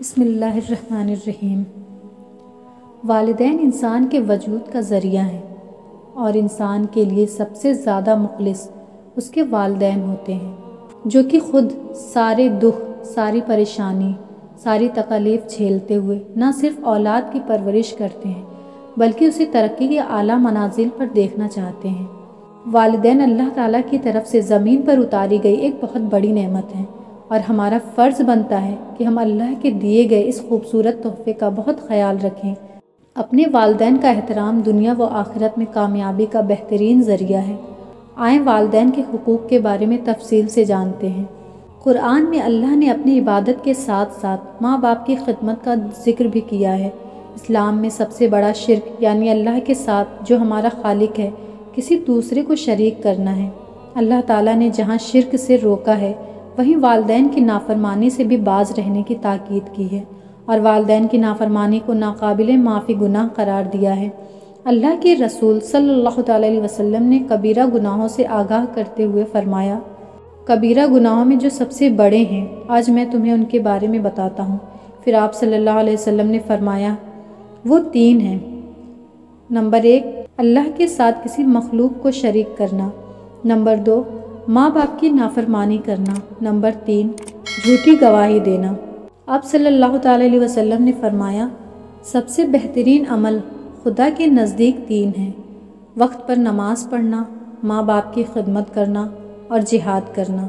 بسم اللہ الرحمن الرحیم۔ والدین انسان کے وجود کا ذریعہ ہیں اور انسان کے لیے سب سے زیادہ مخلص اس کے والدین ہوتے ہیں، جو کہ خود سارے دکھ، ساری پریشانی، ساری تکالیف جھیلتے ہوئے نہ صرف اولاد کی پرورش کرتے ہیں بلکہ اسے ترقی کے اعلیٰ منازل پر دیکھنا چاہتے ہیں۔ والدین اللہ تعالیٰ کی طرف سے زمین پر اتاری گئی ایک بہت بڑی نعمت ہے، اور ہمارا فرض بنتا ہے کہ ہم اللہ کے دیے گئے اس خوبصورت تحفے کا بہت خیال رکھیں۔ اپنے والدین کا احترام دنیا و آخرت میں کامیابی کا بہترین ذریعہ ہے۔ آئیں والدین کے حقوق کے بارے میں تفصیل سے جانتے ہیں۔ قرآن میں اللہ نے اپنی عبادت کے ساتھ ساتھ ماں باپ کی خدمت کا ذکر بھی کیا ہے۔ اسلام میں سب سے بڑا شرک یعنی اللہ کے ساتھ جو ہمارا خالق ہے کسی دوسرے کو شریک کرنا ہے۔ اللہ تعالیٰ نے جہاں شرک سے روکا ہے وہیں والدین کی نافرمانی سے بھی باز رہنے کی تاکید کی ہے، اور والدین کی نافرمانی کو ناقابل معافی گناہ قرار دیا ہے۔ اللہ کے رسول صلی اللہ تعالیٰ علیہ وسلم نے کبیرہ گناہوں سے آگاہ کرتے ہوئے فرمایا، کبیرہ گناہوں میں جو سب سے بڑے ہیں آج میں تمہیں ان کے بارے میں بتاتا ہوں۔ پھر آپ صلی اللہ علیہ وسلم نے فرمایا وہ 3 ہیں۔ نمبر 1 اللہ کے ساتھ کسی مخلوق کو شریک کرنا۔ نمبر 2 ماں باپ کی نافرمانی کرنا۔ نمبر 3 جھوٹی گواہی دینا۔ آپ صلی اللہ تعالیٰ علیہ وسلم نے فرمایا سب سے بہترین عمل خدا کے نزدیک 3 ہیں: وقت پر نماز پڑھنا، ماں باپ کی خدمت کرنا اور جہاد کرنا۔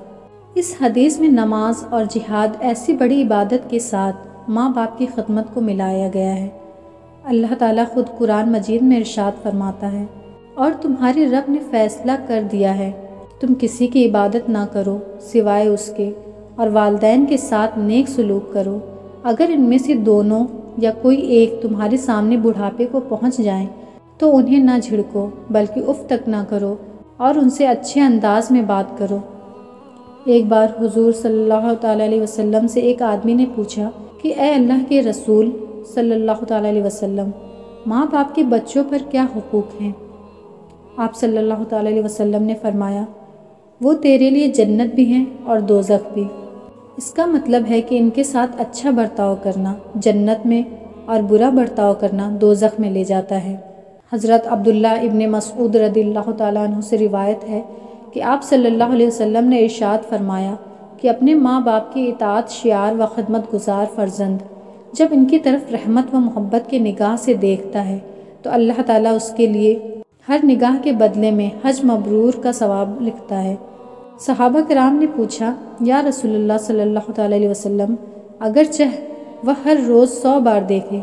اس حدیث میں نماز اور جہاد ایسی بڑی عبادت کے ساتھ ماں باپ کی خدمت کو ملایا گیا ہے۔ اللہ تعالیٰ خود قرآن مجید میں ارشاد فرماتا ہے، اور تمہارے رب نے فیصلہ کر دیا ہے تم کسی کی عبادت نہ کرو سوائے اس کے، اور والدین کے ساتھ نیک سلوک کرو۔ اگر ان میں سے دونوں یا کوئی ایک تمہارے سامنے بڑھاپے کو پہنچ جائیں تو انہیں نہ جھڑکو بلکہ اف تک نہ کرو اور ان سے اچھے انداز میں بات کرو۔ ایک بار حضور صلی اللہ تعالیٰ علیہ وسلم سے ایک آدمی نے پوچھا کہ اے اللہ کے رسول صلی اللہ تعالیٰ علیہ وسلم، ماں باپ کے بچوں پر کیا حقوق ہیں؟ آپ صلی اللہ تعالیٰ علیہ وسلم نے فرمایا وہ تیرے لیے جنت بھی ہیں اور دوزخ بھی۔ اس کا مطلب ہے کہ ان کے ساتھ اچھا برتاؤ کرنا جنت میں اور برا برتاؤ کرنا دوزخ میں لے جاتا ہے۔ حضرت عبداللہ ابن مسعود رضی اللہ تعالیٰ عنہ سے روایت ہے کہ آپ صلی اللہ علیہ وسلم نے ارشاد فرمایا کہ اپنے ماں باپ کی اطاعت شیار و خدمت گزار فرزند جب ان کی طرف رحمت و محبت کے نگاہ سے دیکھتا ہے تو اللہ تعالیٰ اس کے لیے ہر نگاہ کے بدلے میں حج مبرور کا ثواب لکھتا ہے۔ صحابہ کرام نے پوچھا یا رسول اللہ صلی اللہ تعالیٰ علیہ وسلم، اگرچہ وہ ہر روز 100 بار دیکھے؟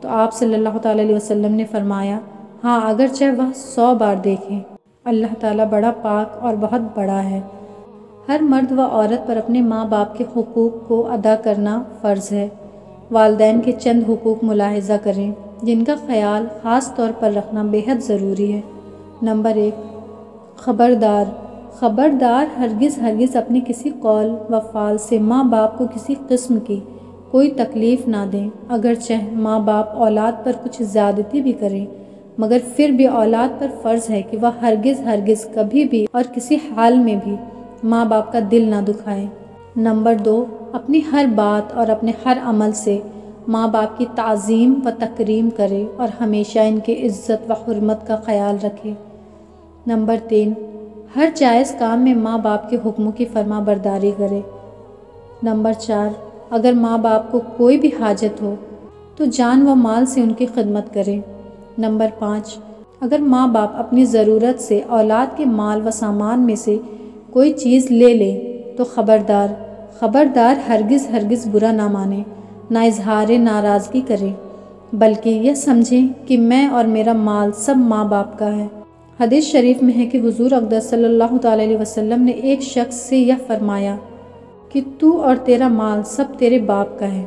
تو آپ صلی اللہ تعالیٰ علیہ وسلم نے فرمایا ہاں اگرچہ وہ 100 بار دیکھیں، اللہ تعالیٰ بڑا پاک اور بہت بڑا ہے۔ ہر مرد و عورت پر اپنے ماں باپ کے حقوق کو ادا کرنا فرض ہے۔ والدین کے چند حقوق ملاحظہ کریں جن کا خیال خاص طور پر رکھنا بے حد ضروری ہے۔ نمبر 1 خبردار ہرگز اپنے کسی قول و فعل سے ماں باپ کو کسی قسم کی کوئی تکلیف نہ دیں، اگرچہ ماں باپ اولاد پر کچھ زیادتی بھی کریں، مگر پھر بھی اولاد پر فرض ہے کہ وہ ہرگز کبھی بھی اور کسی حال میں بھی ماں باپ کا دل نہ دکھائے۔ نمبر 2 اپنی ہر بات اور اپنے ہر عمل سے ماں باپ کی تعظیم و تکریم کرے اور ہمیشہ ان کی عزت و حرمت کا خیال رکھے۔ نمبر 3 ہر جائز کام میں ماں باپ کے حکموں کی فرما برداری کرے۔ نمبر 4 اگر ماں باپ کو کوئی بھی حاجت ہو تو جان و مال سے ان کی خدمت کرے۔ نمبر 5 اگر ماں باپ اپنی ضرورت سے اولاد کے مال و سامان میں سے کوئی چیز لے لیں تو خبردار ہرگز برا نہ مانے، نہ اظہار ناراضگی کرے، بلکہ یہ سمجھیں کہ میں اور میرا مال سب ماں باپ کا ہے۔ حدیث شریف میں ہے کہ حضور اقدس صلی اللہ تعالیٰ علیہ وسلم نے ایک شخص سے یہ فرمایا کہ تو اور تیرا مال سب تیرے باپ کا ہے۔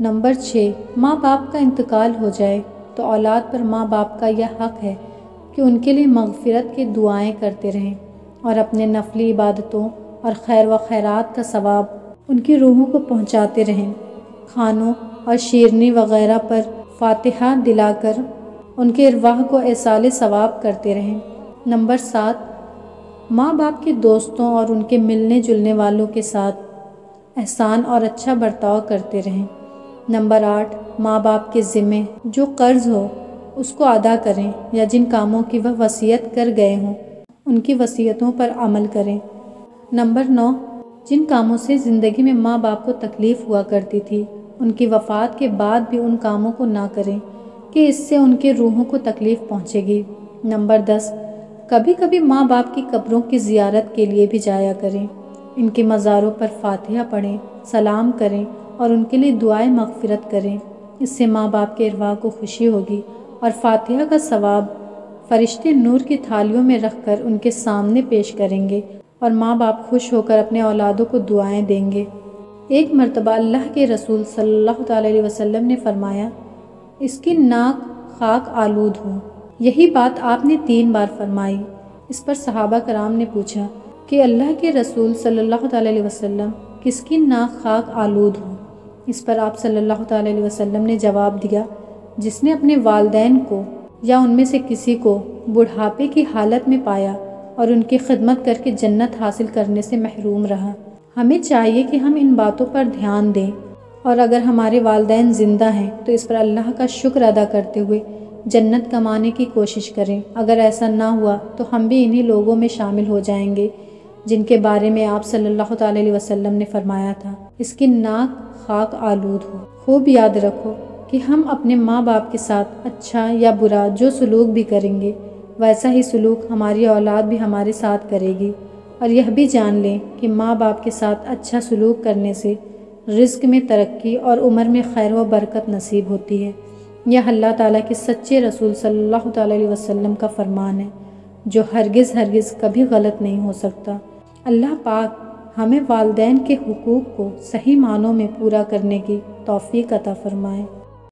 نمبر 6 ماں باپ کا انتقال ہو جائے تو اولاد پر ماں باپ کا یہ حق ہے کہ ان کے لیے مغفرت کی دعائیں کرتے رہیں اور اپنے نفلی عبادتوں اور خیر و خیرات کا ثواب ان کی روحوں کو پہنچاتے رہیں۔ کھانوں اور شیرنی وغیرہ پر فاتحہ دلا کر ان کے ارواح کو ایصال ثواب کرتے رہیں۔ نمبر 7 ماں باپ کے دوستوں اور ان کے ملنے جلنے والوں کے ساتھ احسان اور اچھا برتاؤ کرتے رہیں۔ نمبر 8، ماں باپ کے ذمے جو قرض ہو اس کو ادا کریں، یا جن کاموں کی وہ وصیت کر گئے ہوں ان کی وصیتوں پر عمل کریں۔ نمبر 9، جن کاموں سے زندگی میں ماں باپ کو تکلیف ہوا کرتی تھی ان کی وفات کے بعد بھی ان کاموں کو نہ کریں کہ اس سے ان کے روحوں کو تکلیف پہنچے گی۔ نمبر 10، کبھی کبھی ماں باپ کی قبروں کی زیارت کے لیے بھی جایا کریں، ان کے مزاروں پر فاتحہ پڑھیں، سلام کریں اور ان کے لیے دعائیں مغفرت کریں۔ اس سے ماں باپ کے ارواح کو خوشی ہوگی اور فاتحہ کا ثواب فرشتے نور کی تھالیوں میں رکھ کر ان کے سامنے پیش کریں گے اور ماں باپ خوش ہو کر اپنے اولادوں کو دعائیں دیں گے۔ ایک مرتبہ اللہ کے رسول صلی اللہ تعالیٰ علیہ وسلم نے فرمایا، اس کی ناک خاک آلود ہو۔ یہی بات آپ نے 3 بار فرمائی۔ اس پر صحابہ کرام نے پوچھا کہ اللہ کے رسول صلی اللہ تعالیٰ علیہ وسلم کس کی ناک خاک آلود ہو؟ اس پر آپ صلی اللہ تعالیٰ علیہ وسلم نے جواب دیا، جس نے اپنے والدین کو یا ان میں سے کسی کو بڑھاپے کی حالت میں پایا اور ان کی خدمت کر کے جنت حاصل کرنے سے محروم رہا۔ ہمیں چاہیے کہ ہم ان باتوں پر دھیان دیں، اور اگر ہمارے والدین زندہ ہیں تو اس پر اللہ کا شکر ادا کرتے ہوئے جنت کمانے کی کوشش کریں۔ اگر ایسا نہ ہوا تو ہم بھی انہی لوگوں میں شامل ہو جائیں گے جن کے بارے میں آپ صلی اللہ تعالیٰ علیہ وسلم نے فرمایا تھا، اس کی ناک خاک آلود ہو۔ خوب یاد رکھو کہ ہم اپنے ماں باپ کے ساتھ اچھا یا برا جو سلوک بھی کریں گے ویسا ہی سلوک ہماری اولاد بھی ہمارے ساتھ کرے گی، اور یہ بھی جان لیں کہ ماں باپ کے ساتھ اچھا سلوک کرنے سے رزق میں ترقی اور عمر میں خیر و برکت نصیب ہوتی ہے۔ یہ اللہ تعالیٰ کے سچے رسول صلی اللہ تعالیٰ علیہ وسلم کا فرمان ہے جو ہرگز کبھی غلط نہیں ہو سکتا۔ اللہ پاک ہمیں والدین کے حقوق کو صحیح معنوں میں پورا کرنے کی توفیق عطا فرمائے۔